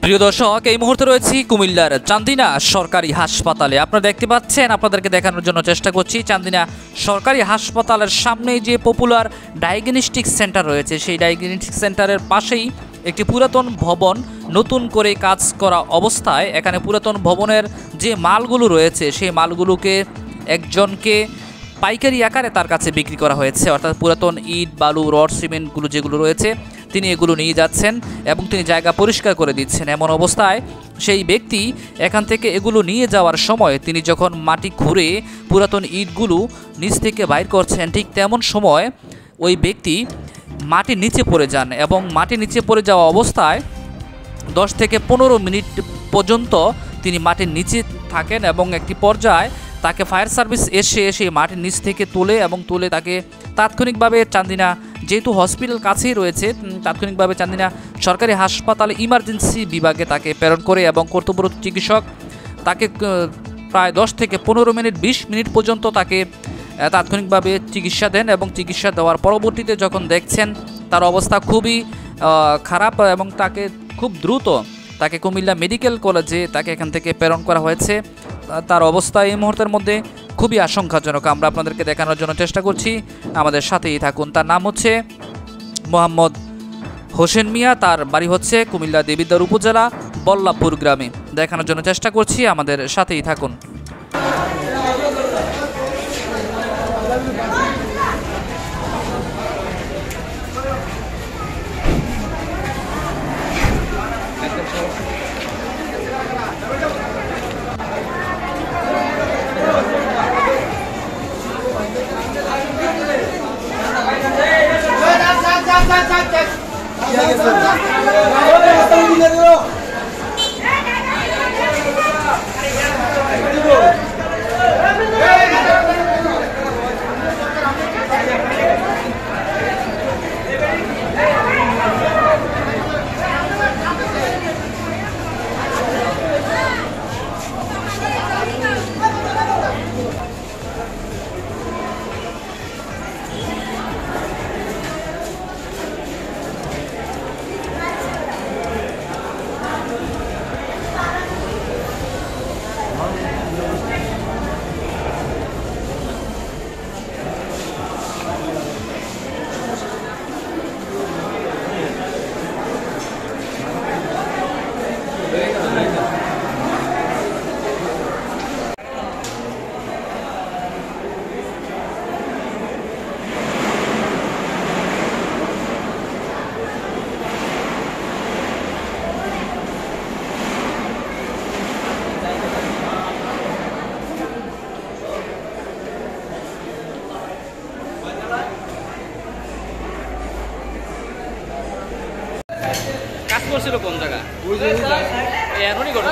প্রিয় দর্শক, এই মুহূর্তে রয়েছি কুমিল্লার চান্দিনা সরকারি হাসপাতালে। আপনারা দেখতে পাচ্ছেন, আপনাদেরকে দেখানোর জন্য চেষ্টা করছি চান্দিনা সরকারি হাসপাতালের সামনে যে পপুলার ডায়াগনস্টিক সেন্টার রয়েছে, সেই ডায়াগনস্টিক সেন্টারের পাশেই একটি পুরাতন ভবন নতুন করে কাজ করা অবস্থায় এখানে পুরাতন ভবনের যে মালগুলো রয়েছে সেই মালগুলোকে একজনকে পাইকারি আকারে তার কাছে বিক্রি করা হয়েছে। অর্থাৎ পুরাতন ইট, বালু, রড, সিমেন্টগুলো যেগুলো রয়েছে তিনি এগুলো নিয়ে যাচ্ছেন এবং তিনি জায়গা পরিষ্কার করে দিচ্ছেন। এমন অবস্থায় সেই ব্যক্তি এখান থেকে এগুলো নিয়ে যাওয়ার সময় তিনি যখন মাটি খুঁড়ে পুরাতন ইটগুলো নিচ থেকে বাইর করছেন, ঠিক তেমন সময় ওই ব্যক্তি মাটির নিচে পড়ে যান এবং মাটির নিচে পড়ে যাওয়া অবস্থায় 10 থেকে 15 মিনিট পর্যন্ত তিনি মাটির নিচে থাকেন এবং একটি পর্যায়ে তাকে ফায়ার সার্ভিস এসে সেই মাটির নিচ থেকে তুলে তাকে তাৎক্ষণিকভাবে চান্দিনা, যেহেতু হসপিটাল কাছেই রয়েছে, তাৎক্ষণিকভাবে চান্দিনা সরকারি হাসপাতালে ইমার্জেন্সি বিভাগে তাকে প্রেরণ করে এবং কর্তব্যরত চিকিৎসক তাকে প্রায় 10 থেকে 15 মিনিট 20 মিনিট পর্যন্ত তাকে তাৎক্ষণিকভাবে চিকিৎসা দেন এবং চিকিৎসা দেওয়ার পরবর্তীতে যখন দেখছেন তার অবস্থা খুবই খারাপ এবং তাকে খুব দ্রুত তাকে কুমিল্লা মেডিকেল কলেজে তাকে এখান থেকে প্রেরণ করা হয়েছে। তার অবস্থা এই মুহূর্তের মধ্যে খুবই আশঙ্কাজনক। আমরা আপনাদেরকে দেখানোর জন্য চেষ্টা করছি, আমাদের সাথেই থাকুন। তার নাম হচ্ছে মোহাম্মদ হোসেন মিয়া, তার বাড়ি হচ্ছে কুমিল্লা দেবিদ্বার উপজেলা বল্লাপুর গ্রামে। দেখানোর জন্য চেষ্টা করছি, আমাদের সাথেই থাকুন। কাজ করছিল কোন জায়গা? এমনই ঘটনা।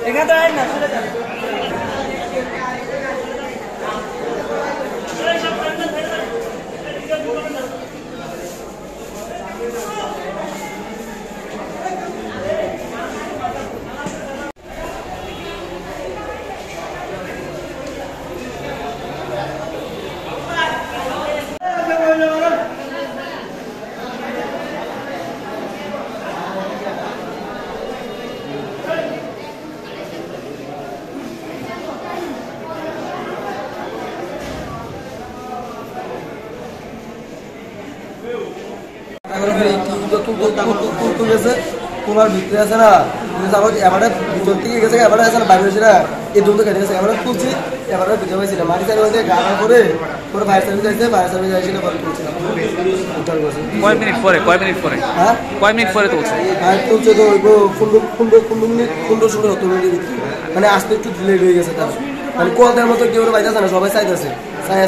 এখানে আয় না, চলে যাবে। তোমার ভিতরে আছে না, এবার ভিতর থেকে গেছে, এবার আছে না বাইরে হয়েছে না, এই দুটো কেটে গেছে, এবার তুলছি, এবার ভিতরে হয়েছিল মাটি চারি মধ্যে গাড়া করে ফায়ার সার্ভিস আসছে, ফায়ার সার্ভিস আসছিল পরে তুলছিলাম। কয় মিনিট পরে হ্যাঁ, কয় মিনিট পরে তুলছে? ফায়ার তুলছে তো ওই 15-16 মিনিট, মানে আসতে একটু লেট হয়ে গেছে। তার মানে কল দেওয়ার মতো কেউ বাইরে আছে না, সবাই চাইতেছে চাই